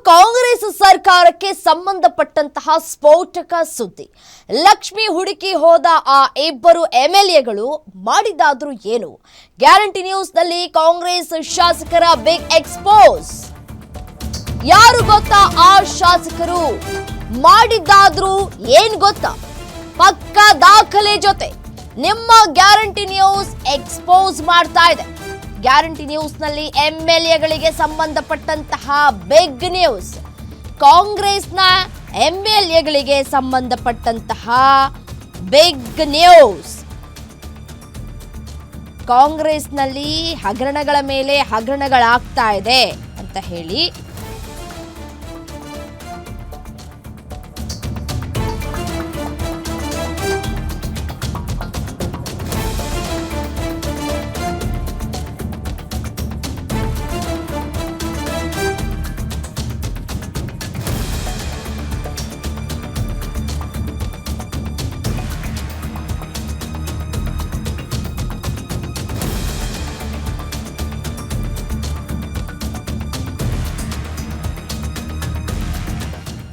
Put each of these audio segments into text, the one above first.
ಕಾಂಗ್ರೆಸ್ ಸರ್ಕಾರಕ್ಕೆ ಸಂಬಂಧಪಟ್ಟಂತಹ ಸ್ಫೋಟಕ ಸುದ್ದಿ. ಲಕ್ಷ್ಮಿ ಹುಡುಕಿ ಹೋದ ಆ ಇಬ್ಬರು ಎಂಎಲ್ಎಗಳು ಮಾಡಿದಾದ್ರೂ ಏನು? ಗ್ಯಾರಂಟಿ ನ್ಯೂಸ್ನಲ್ಲಿ ಕಾಂಗ್ರೆಸ್ ಶಾಸಕರ ಬಿಗ್ ಎಕ್ಸ್ಪೋಸ್. ಯಾರು ಗೊತ್ತಾ ಆ ಶಾಸಕರು? ಮಾಡಿದ್ದಾದ್ರೂ ಏನ್ ಗೊತ್ತಾ? ಪಕ್ಕ ದಾಖಲೆ ಜೊತೆ ನಿಮ್ಮ ಗ್ಯಾರಂಟಿ ನ್ಯೂಸ್ ಎಕ್ಸ್ಪೋಸ್ ಮಾಡ್ತಾ ಇದೆ. ಗ್ಯಾರಂಟಿ ನ್ಯೂಸ್ನಲ್ಲಿ ಎಂಎಲ್ಎಗಳಿಗೆ ಸಂಬಂಧಪಟ್ಟಂತಹ ಬಿಗ್ ನ್ಯೂಸ್. ಕಾಂಗ್ರೆಸ್ನ ಎಂಎಲ್ಎಗಳಿಗೆ ಸಂಬಂಧಪಟ್ಟಂತಹ ಬಿಗ್ ನ್ಯೂಸ್. ಕಾಂಗ್ರೆಸ್ನಲ್ಲಿ ಹಗರಣಗಳ ಮೇಲೆ ಹಗರಣಗಳಾಗ್ತಾ ಇದೆ ಅಂತ ಹೇಳಿ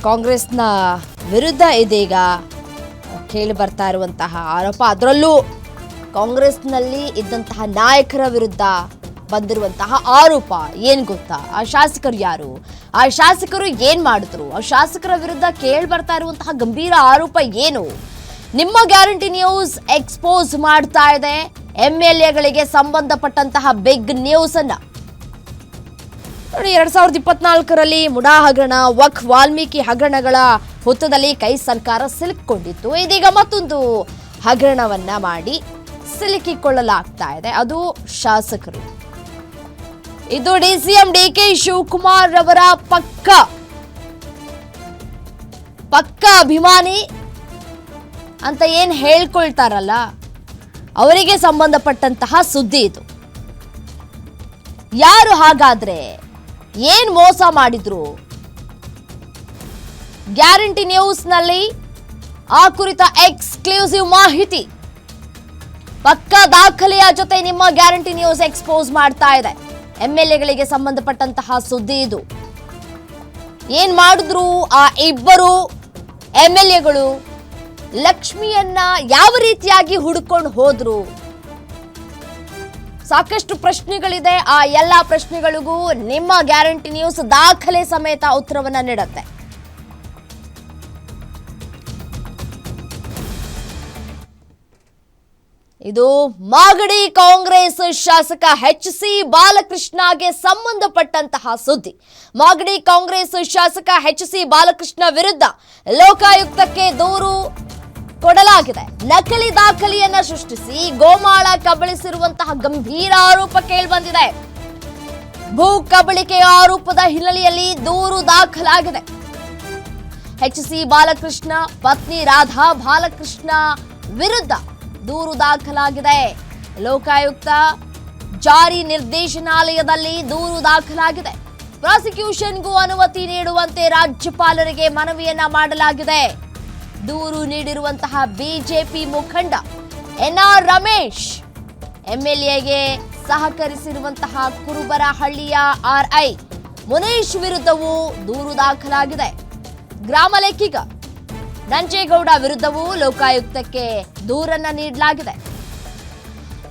ಕಾಂಗ್ರೆಸ್ನ ವಿರುದ್ಧ ಇದೀಗ ಕೇಳಿ ಬರ್ತಾ ಇರುವಂತಹ ಆರೋಪ, ಅದರಲ್ಲೂ ಕಾಂಗ್ರೆಸ್ನಲ್ಲಿ ಇದ್ದಂತಹ ನಾಯಕರ ವಿರುದ್ಧ ಬಂದಿರುವಂತಹ ಆರೋಪ ಏನ್ ಗೊತ್ತಾ? ಆ ಶಾಸಕರು ಯಾರು? ಆ ಶಾಸಕರು ಏನ್ ಮಾಡಿದ್ರು? ಆ ಶಾಸಕರ ವಿರುದ್ಧ ಕೇಳಿ ಬರ್ತಾ ಇರುವಂತಹ ಗಂಭೀರ ಆರೋಪ ಏನು? ನಿಮ್ಮ ಗ್ಯಾರಂಟಿ ನ್ಯೂಸ್ ಎಕ್ಸ್ಪೋಸ್ ಮಾಡ್ತಾ ಇದೆ ಎಂಎಲ್ಎಗಳಿಗೆ ಸಂಬಂಧಪಟ್ಟಂತಹ ಬಿಗ್ ನ್ಯೂಸ್ ಅನ್ನ. 2024ರಲ್ಲಿ ಮುಡಾ ಹಗರಣ, ವಕ್ಫ್ ವಾಲ್ಮೀಕಿ ಹಗರಣಗಳ ಹೊತ್ತದಲ್ಲಿ ಕೈ ಸರ್ಕಾರ ಸಿಲುಕಿಕೊಂಡಿತ್ತು. ಇದೀಗ ಮತ್ತೊಂದು ಹಗರಣವನ್ನ ಮಾಡಿ ಸಿಲುಕಿಕೊಳ್ಳಲಾಗ್ತಾ ಇದೆ, ಅದು ಶಾಸಕರು. ಇದು ಡಿಸಿಎಂ ಡಿಕೆ ಶಿವಕುಮಾರ್ ಅವರ ಪಕ್ಕ ಅಭಿಮಾನಿ ಅಂತ ಏನ್ ಹೇಳ್ಕೊಳ್ತಾರಲ್ಲ, ಅವರಿಗೆ ಸಂಬಂಧಪಟ್ಟಂತಹ ಸುದ್ದಿ ಇದು. ಯಾರು ಹಾಗಾದ್ರೆ? ಏನ್ ಮೋಸ ಮಾಡಿದ್ರು? ಗ್ಯಾರಂಟಿ ನ್ಯೂಸ್ನಲ್ಲಿ ಆ ಕುರಿತ ಎಕ್ಸ್ಕ್ಲೂಸಿವ್ ಮಾಹಿತಿ, ಪಕ್ಕಾ ದಾಖಲೆಯ ಜೊತೆ ನಿಮ್ಮ ಗ್ಯಾರಂಟಿ ನ್ಯೂಸ್ ಎಕ್ಸ್ಪೋಸ್ ಮಾಡ್ತಾ ಇದೆ. ಎಂಎಲ್ಎಗಳಿಗೆ ಸಂಬಂಧಪಟ್ಟಂತಹ ಸುದ್ದಿ ಇದು. ಏನ್ ಮಾಡಿದ್ರು ಆ ಇಬ್ಬರು ಎಂಎಲ್ಎಗಳು? ಲಕ್ಷ್ಮಿಯನ್ನ ಯಾವ ರೀತಿಯಾಗಿ ಹುಡುಕೊಂಡು ಹೋದ್ರು? ಸಾಕಷ್ಟು ಪ್ರಶ್ನೆಗಳಿದೆ. ಆ ಎಲ್ಲಾ ಪ್ರಶ್ನೆಗಳಿಗೂ ನಿಮ್ಮ ಗ್ಯಾರಂಟಿ ನ್ಯೂಸ್ ದಾಖಲೆ ಸಮೇತ ಉತ್ತರವನ್ನ ನೀಡುತ್ತೆ. ಇದು ಮಾಗಡಿ ಕಾಂಗ್ರೆಸ್ ಶಾಸಕ HC ಬಾಲಕೃಷ್ಣಗೆ ಸಂಬಂಧಪಟ್ಟಂತಹ ಸುದ್ದಿ. ಮಾಗಡಿ ಕಾಂಗ್ರೆಸ್ ಶಾಸಕ HC ಬಾಲಕೃಷ್ಣ ವಿರುದ್ಧ ಲೋಕಾಯುಕ್ತಕ್ಕೆ ದೂರು ಕೊಡಲಾಗಿದೆ. ನಕಲಿ ದಾಖಲೆಯನ್ನ ಸೃಷ್ಟಿಸಿ ಗೋಮಾಳ ಕಬಳಿಸಿರುವಂತಹ ಗಂಭೀರ ಆರೋಪ ಕೇಳಿಬಂದಿದೆ. ಭೂ ಕಬಳಿಕೆಯ ಆರೋಪದ ಹಿನ್ನೆಲೆಯಲ್ಲಿ ದೂರು ದಾಖಲಾಗಿದೆ. HC ಬಾಲಕೃಷ್ಣ ಪತ್ನಿ ರಾಧಾ ಬಾಲಕೃಷ್ಣ ವಿರುದ್ಧ ದೂರು ದಾಖಲಾಗಿದೆ. ಲೋಕಾಯುಕ್ತ ಜಾರಿ ನಿರ್ದೇಶನಾಲಯದಲ್ಲಿ ದೂರು ದಾಖಲಾಗಿದೆ. ಪ್ರಾಸಿಕ್ಯೂಷನ್ಗೂ ಅನುಮತಿ ನೀಡುವಂತೆ ರಾಜ್ಯಪಾಲರಿಗೆ ಮನವಿಯನ್ನ ಮಾಡಲಾಗಿದೆ. ದೂರು ನೀಡಿರುವಂತಹ ಬಿಜೆಪಿ ಮುಖಂಡ NR ರಮೇಶ್ ಎಂಎಲ್ಎಗೆ ಸಹಕರಿಸಿರುವಂತಹ ಕುರುಬರಹಳ್ಳಿಯ RI ಮುನೇಶ್ ವಿರುದ್ಧವೂ ದೂರು ದಾಖಲಾಗಿದೆ. ಗ್ರಾಮ ಲೆಕ್ಕಿಗ ನಂಜೇಗೌಡ ವಿರುದ್ಧವೂ ಲೋಕಾಯುಕ್ತಕ್ಕೆ ದೂರನ್ನ ನೀಡಲಾಗಿದೆ.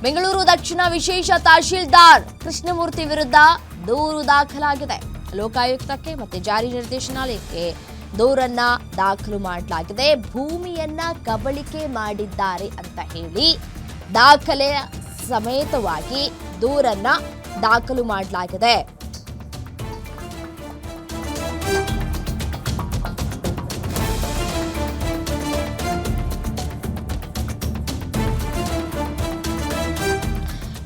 ಬೆಂಗಳೂರು ದಕ್ಷಿಣ ವಿಶೇಷ ತಹಶೀಲ್ದಾರ್ ಕೃಷ್ಣಮೂರ್ತಿ ವಿರುದ್ಧ ದೂರು ದಾಖಲಾಗಿದೆ. ಲೋಕಾಯುಕ್ತಕ್ಕೆ ಮತ್ತೆ ಜಾರಿ ನಿರ್ದೇಶನಾಲಯಕ್ಕೆ ದೂರನ್ನ ದಾಖಲು ಮಾಡಲಾಗಿದೆ. ಭೂಮಿಯನ್ನ ಕಬಳಿಕೆ ಮಾಡಿದ್ದಾರೆ ಅಂತ ಹೇಳಿ ದಾಖಲೆಯ ಸಮೇತವಾಗಿ ದೂರನ್ನ ದಾಖಲು ಮಾಡಲಾಗಿದೆ.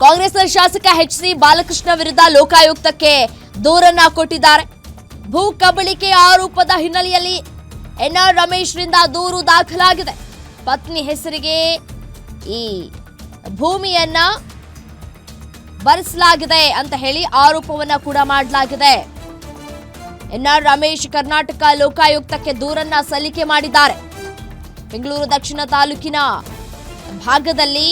ಕಾಂಗ್ರೆಸ್ನ ಶಾಸಕ HC ಬಾಲಕೃಷ್ಣ ವಿರುದ್ಧ ಲೋಕಾಯುಕ್ತಕ್ಕೆ ದೂರನ್ನ ಕೊಟ್ಟಿದ್ದಾರೆ. ಭೂ ಕಬಳಿಕೆ ಆರೋಪದ ಹಿನ್ನೆಲೆಯಲ್ಲಿ NR ರಮೇಶ್ ರಿಂದ ದೂರು ದಾಖಲಾಗಿದೆ. ಪತ್ನಿ ಹೆಸರಿಗೆ ಈ ಭೂಮಿಯನ್ನ ಬರೆಸಲಾಗಿದೆ ಅಂತ ಹೇಳಿ ಆರೋಪವನ್ನ ಕೂಡ ಮಾಡಲಾಗಿದೆ. NR ರಮೇಶ್ ಕರ್ನಾಟಕ ಲೋಕಾಯುಕ್ತಕ್ಕೆ ದೂರನ್ನ ಸಲ್ಲಿಕೆ ಮಾಡಿದ್ದಾರೆ. ಬೆಂಗಳೂರು ದಕ್ಷಿಣ ತಾಲೂಕಿನ ಭಾಗದಲ್ಲಿ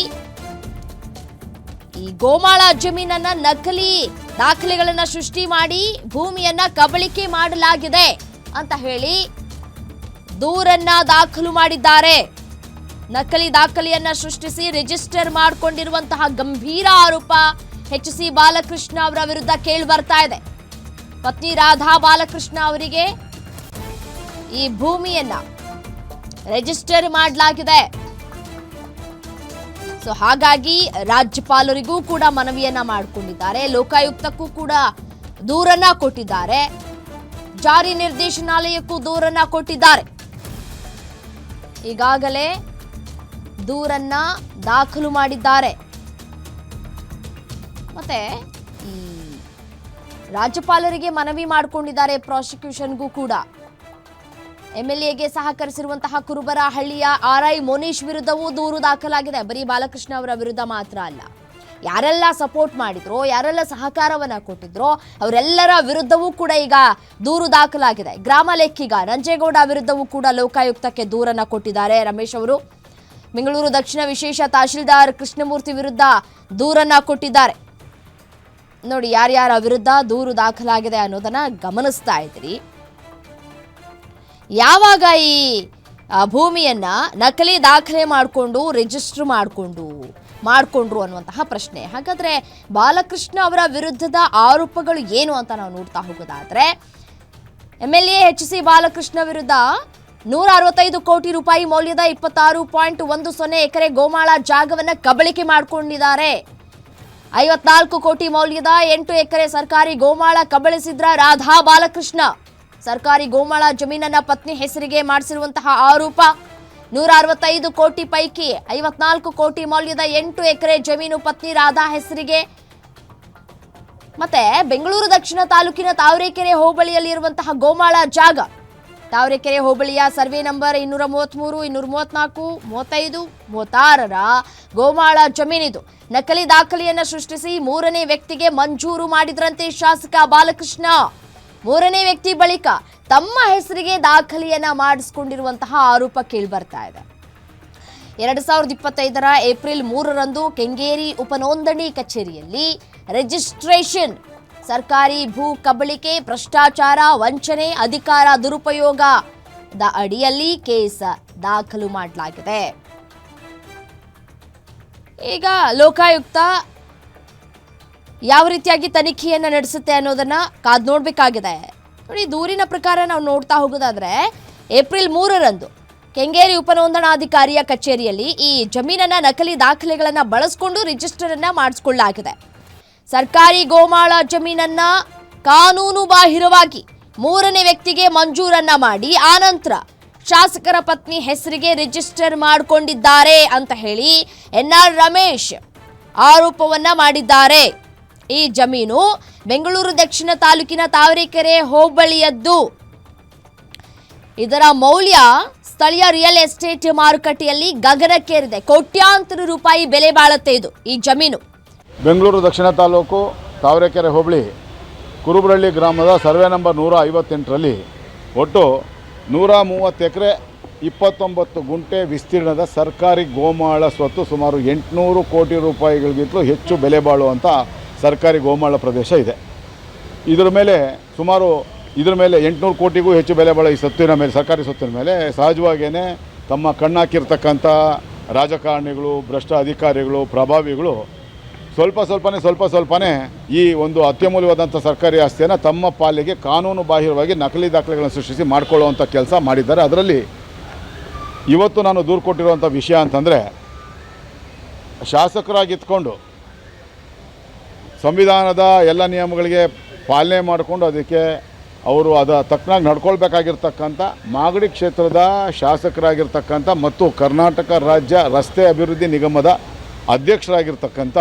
ಈ ಗೋಮಾಳ ಜಮೀನನ್ನ ನಕಲಿ ದಾಖಲೆಗಳನ್ನ ಸೃಷ್ಟಿ ಮಾಡಿ ಭೂಮಿಯನ್ನ ಕಬಳಿಕೆ ಮಾಡಲಾಗಿದೆ ಅಂತ ಹೇಳಿ ದೂರನ್ನ ದಾಖಲು ಮಾಡಿದ್ದಾರೆ. ನಕಲಿ ದಾಖಲೆಯನ್ನ ಸೃಷ್ಟಿಸಿ ರಿಜಿಸ್ಟರ್ ಮಾಡಿಕೊಂಡಿರುವಂತಹ ಗಂಭೀರ ಆರೋಪ HC ಬಾಲಕೃಷ್ಣ ಅವರ ವಿರುದ್ಧ ಕೇಳಿ ಬರ್ತಾ ಇದೆ. ಪತ್ನಿ ರಾಧಾ ಬಾಲಕೃಷ್ಣ ಅವರಿಗೆ ಈ ಭೂಮಿಯನ್ನ ರಿಜಿಸ್ಟರ್ ಮಾಡಲಾಗಿದೆ. ಸೊ ಹಾಗಾಗಿ ರಾಜ್ಯಪಾಲರಿಗೂ ಕೂಡ ಮನವಿಯನ್ನ ಮಾಡಿಕೊಂಡಿದ್ದಾರೆ, ಲೋಕಾಯುಕ್ತಕ್ಕೂ ಕೂಡ ದೂರನ್ನ ಕೊಟ್ಟಿದ್ದಾರೆ, ಜಾರಿ ನಿರ್ದೇಶನಾಲಯಕ್ಕೂ ದೂರನ್ನ ಕೊಟ್ಟಿದ್ದಾರೆ. ಈಗಾಗಲೇ ದೂರನ್ನ ದಾಖಲು ಮಾಡಿದ್ದಾರೆ. ಮತ್ತೆ ಈ ರಾಜ್ಯಪಾಲರಿಗೆ ಮನವಿ ಮಾಡಿಕೊಂಡಿದ್ದಾರೆ. ಪ್ರಾಸಿಕ್ಯೂಷನ್ಗೂ ಕೂಡ MLAಗೆ ಸಹಕರಿಸಿರುವಂತಹ ಕುರುಬರಹಳ್ಳಿಯ RI ಮೋನೀಶ್ ವಿರುದ್ಧವೂ ದೂರು ದಾಖಲಾಗಿದೆ. ಬರೀ ಬಾಲಕೃಷ್ಣ ಅವರ ವಿರುದ್ಧ ಮಾತ್ರ ಅಲ್ಲ, ಯಾರೆಲ್ಲ ಸಪೋರ್ಟ್ ಮಾಡಿದ್ರೋ, ಯಾರೆಲ್ಲ ಸಹಕಾರವನ್ನ ಕೊಟ್ಟಿದ್ರೋ ಅವರೆಲ್ಲರ ವಿರುದ್ಧವೂ ಕೂಡ ಈಗ ದೂರು ದಾಖಲಾಗಿದೆ. ಗ್ರಾಮ ಲೆಕ್ಕಿಗ ನಂಜೇಗೌಡ ವಿರುದ್ಧವೂ ಕೂಡ ಲೋಕಾಯುಕ್ತಕ್ಕೆ ದೂರನ್ನ ಕೊಟ್ಟಿದ್ದಾರೆ ರಮೇಶ್ ಅವರು. ಬೆಂಗಳೂರು ದಕ್ಷಿಣ ವಿಶೇಷ ತಹಶೀಲ್ದಾರ್ ಕೃಷ್ಣಮೂರ್ತಿ ವಿರುದ್ಧ ದೂರನ್ನ ಕೊಟ್ಟಿದ್ದಾರೆ. ನೋಡಿ ಯಾರ್ಯಾರ ವಿರುದ್ಧ ದೂರು ದಾಖಲಾಗಿದೆ ಅನ್ನೋದನ್ನ ಗಮನಿಸ್ತಾ ಇದ್ರಿ. ಯಾವಾಗ ಈ ಭೂಮಿಯನ್ನ ನಕಲಿ ದಾಖಲೆ ಮಾಡಿಕೊಂಡು ರಿಜಿಸ್ಟರ್ ಮಾಡಿಕೊಂಡ್ರು ಅನ್ನುವಂತಹ ಪ್ರಶ್ನೆ. ಹಾಗಾದ್ರೆ ಬಾಲಕೃಷ್ಣ ಅವರ ವಿರುದ್ಧದ ಆರೋಪಗಳು ಏನು ಅಂತ ನಾವು ನೋಡ್ತಾ ಹೋಗೋದಾದ್ರೆ, MLA HC ಬಾಲಕೃಷ್ಣ ವಿರುದ್ಧ 165 ಕೋಟಿ ರೂಪಾಯಿ ಮೌಲ್ಯದ 26.10 ಎಕರೆ ಗೋಮಾಳ ಜಾಗವನ್ನ ಕಬಳಿಕೆ ಮಾಡಿಕೊಂಡಿದ್ದಾರೆ. 54 ಕೋಟಿ ಮೌಲ್ಯದ 8 ಎಕರೆ ಸರ್ಕಾರಿ ಗೋಮಾಳ ಕಬಳಿಸಿದ್ರ ರಾಧಾ ಬಾಲಕೃಷ್ಣ. ಸರ್ಕಾರಿ ಗೋಮಾಳ ಜಮೀನನ್ನ ಪತ್ನಿ ಹೆಸರಿಗೆ ಮಾಡಿಸಿರುವಂತಹ ಆರೋಪ. 165 ಕೋಟಿ ಪೈಕಿ 54 ಕೋಟಿ ಮೌಲ್ಯದ 8 ಎಕರೆ ಜಮೀನು ಪತ್ನಿ ರಾಧಾ ಹೆಸರಿಗೆ. ಮತ್ತೆ ಬೆಂಗಳೂರು ದಕ್ಷಿಣ ತಾಲೂಕಿನ ತಾವರೆಕೆರೆ ಹೋಬಳಿಯಲ್ಲಿ ಇರುವಂತಹ ಗೋಮಾಳ ಜಾಗ, ತಾವರೆಕೆರೆ ಹೋಬಳಿಯ ಸರ್ವೆ ನಂಬರ್ 233, 234, 35, 36ರ ಗೋಮಾಳ ಜಮೀನಿದು. ನಕಲಿ ದಾಖಲೆಯನ್ನ ಸೃಷ್ಟಿಸಿ 3ನೇ ವ್ಯಕ್ತಿಗೆ ಮಂಜೂರು ಮಾಡಿದ್ರಂತೆ ಶಾಸಕ ಬಾಲಕೃಷ್ಣ. 3ನೇ ವ್ಯಕ್ತಿ ಬಳಿಕ ತಮ್ಮ ಹೆಸರಿಗೆ ದಾಖಲೆಯನ್ನ ಮಾಡಿಸಿಕೊಂಡಿರುವಂತಹ ಆರೋಪ ಕೇಳಿಬರ್ತಾ ಇದೆ. 2025ರ ಏಪ್ರಿಲ್ 3ರಂದು ಕೆಂಗೇರಿ ಉಪನೋಂದಣಿ ಕಚೇರಿಯಲ್ಲಿ ರಿಜಿಸ್ಟ್ರೇಷನ್, ಸರ್ಕಾರಿ ಭೂ ಕಬಳಿಕೆ, ಭ್ರಷ್ಟಾಚಾರ, ವಂಚನೆ, ಅಧಿಕಾರ ದುರುಪಯೋಗದ ಅಡಿಯಲ್ಲಿ ಕೇಸ್ ದಾಖಲು ಮಾಡಲಾಗಿದೆ. ಈಗ ಲೋಕಾಯುಕ್ತ ಯಾವ ರೀತಿಯಾಗಿ ತನಿಖೆಯನ್ನ ನಡೆಸುತ್ತೆ ಅನ್ನೋದನ್ನ ಕಾದ್ ನೋಡ್ಬೇಕಾಗಿದೆ. ನೋಡಿ, ದೂರಿನ ಪ್ರಕಾರ ನಾವು ನೋಡ್ತಾ ಹೋಗೋದಾದ್ರೆ ಏಪ್ರಿಲ್ 3ರಂದು ಕೆಂಗೇರಿ ಉಪನೋಂದಣಾಧಿಕಾರಿಯ ಕಚೇರಿಯಲ್ಲಿ ಈ ಜಮೀನನ್ನ ನಕಲಿ ದಾಖಲೆಗಳನ್ನ ಬಳಸಿಕೊಂಡು ರಿಜಿಸ್ಟರ್ ಅನ್ನ ಮಾಡಿಸಿಕೊಳ್ಳಲಾಗಿದೆ. ಸರ್ಕಾರಿ ಗೋಮಾಳ ಜಮೀನನ್ನ ಕಾನೂನು ಬಾಹಿರವಾಗಿ 3ನೇ ವ್ಯಕ್ತಿಗೆ ಮಂಜೂರನ್ನ ಮಾಡಿ ಆನಂತರ ಶಾಸಕರ ಪತ್ನಿ ಹೆಸರಿಗೆ ರಿಜಿಸ್ಟರ್ ಮಾಡಿಕೊಂಡಿದ್ದಾರೆ ಅಂತ ಹೇಳಿ NR ರಮೇಶ್ ಆರೋಪವನ್ನ ಮಾಡಿದ್ದಾರೆ. ಈ ಜಮೀನು ಬೆಂಗಳೂರು ದಕ್ಷಿಣ ತಾಲೂಕಿನ ತಾವರೆಕೆರೆ ಹೋಬಳಿಯದ್ದು. ಇದರ ಮೌಲ್ಯ ಸ್ಥಳೀಯ ರಿಯಲ್ ಎಸ್ಟೇಟ್ ಮಾರುಕಟ್ಟೆಯಲ್ಲಿ ಗಗನಕ್ಕೇರಿದೆ. ಕೋಟ್ಯಾಂತರ ರೂಪಾಯಿ ಬೆಲೆ ಬಾಳುತ್ತೆ ಇದು ಈ ಜಮೀನು. ಬೆಂಗಳೂರು ದಕ್ಷಿಣ ತಾಲೂಕು ತಾವರೆಕೆರೆ ಹೋಬಳಿ ಕುರುಬರಹಳ್ಳಿ ಗ್ರಾಮದ ಸರ್ವೆ ನಂಬರ್ 158ರಲ್ಲಿ ಒಟ್ಟು 130 ಎಕರೆ 29 ಗುಂಟೆ ವಿಸ್ತೀರ್ಣದ ಸರ್ಕಾರಿ ಗೋಮಾಳ ಸ್ವತ್ತು ಸುಮಾರು 800 ಕೋಟಿ ರೂಪಾಯಿಗಳಿಗಿಂತಲೂ ಹೆಚ್ಚು ಬೆಲೆ ಬಾಳುವಂಥ ಸರ್ಕಾರಿ ಗೋಮಾಳ ಪ್ರದೇಶ ಇದೆ. ಇದರ ಮೇಲೆ 800 ಕೋಟಿಗೂ ಹೆಚ್ಚು ಬೆಲೆ ಬಾಳೋ ಈ ಸೊತ್ತಿನ ಮೇಲೆ, ಸರ್ಕಾರಿ ಸೊತ್ತಿನ ಮೇಲೆ ಸಹಜವಾಗಿಯೇ ತಮ್ಮ ಕಣ್ಣಾಕಿರ್ತಕ್ಕಂಥ ರಾಜಕಾರಣಿಗಳು, ಭ್ರಷ್ಟ ಅಧಿಕಾರಿಗಳು, ಪ್ರಭಾವಿಗಳು ಸ್ವಲ್ಪನೇ ಈ ಒಂದು ಅತ್ಯಮೂಲ್ಯವಾದಂಥ ಸರ್ಕಾರಿ ಆಸ್ತಿಯನ್ನು ತಮ್ಮ ಪಾಲಿಗೆ ಕಾನೂನು ಬಾಹಿರವಾಗಿ ನಕಲಿ ದಾಖಲೆಗಳನ್ನು ಸೃಷ್ಟಿಸಿ ಮಾಡಿಕೊಳ್ಳುವಂಥ ಕೆಲಸ ಮಾಡಿದ್ದಾರೆ. ಅದರಲ್ಲಿ ಇವತ್ತು ನಾನು ದೂರು ಕೊಟ್ಟಿರುವಂಥ ವಿಷಯ ಅಂತಂದರೆ, ಶಾಸಕರಾಗಿತ್ಕೊಂಡು ಸಂವಿಧಾನದ ಎಲ್ಲ ನಿಯಮಗಳಿಗೆ ಪಾಲನೆ ಮಾಡಿಕೊಂಡು ಅದಕ್ಕೆ ಅವರು ತಕ್ಕನಾಗಿ ನಡ್ಕೊಳ್ಬೇಕಾಗಿರ್ತಕ್ಕಂಥ ಮಾಗಡಿ ಕ್ಷೇತ್ರದ ಶಾಸಕರಾಗಿರ್ತಕ್ಕಂಥ ಮತ್ತು ಕರ್ನಾಟಕ ರಾಜ್ಯ ರಸ್ತೆ ಅಭಿವೃದ್ಧಿ ನಿಗಮದ ಅಧ್ಯಕ್ಷರಾಗಿರ್ತಕ್ಕಂಥ,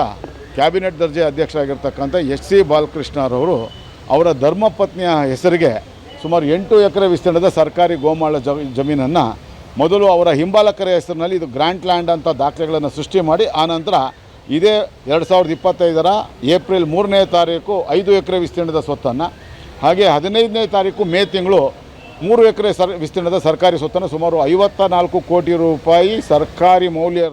ಕ್ಯಾಬಿನೆಟ್ ದರ್ಜೆ ಅಧ್ಯಕ್ಷರಾಗಿರ್ತಕ್ಕಂಥ HC ಬಾಲಕೃಷ್ಣರವರು ಅವರ ಧರ್ಮಪತ್ನಿಯ ಹೆಸರಿಗೆ ಸುಮಾರು 8 ಎಕರೆ ವಿಸ್ತೀರ್ಣದ ಸರ್ಕಾರಿ ಗೋಮಾಳ ಜಮೀನನ್ನು ಮೊದಲು ಅವರ ಹಿಂಬಾಲಕರ ಹೆಸರಿನಲ್ಲಿ ಇದು ಗ್ರ್ಯಾಂಟ್ ಲ್ಯಾಂಡ್ ಅಂತ ದಾಖಲೆಗಳನ್ನು ಸೃಷ್ಟಿ ಮಾಡಿ, ಆನಂತರ ಇದೇ 2025ರ ಏಪ್ರಿಲ್ 3ನೇ ತಾರೀಕು 5 ಎಕರೆ ವಿಸ್ತೀರ್ಣದ ಸ್ವತ್ತನ್ನು, ಹಾಗೆ 15ನೇ ತಾರೀಕು ಮೇ ತಿಂಗಳು 3 ಎಕರೆ ವಿಸ್ತೀರ್ಣದ ಸರ್ಕಾರಿ ಸ್ವತ್ತನ್ನು ಸುಮಾರು 54 ಕೋಟಿ ರೂಪಾಯಿ ಸರ್ಕಾರಿ ಮೌಲ್ಯ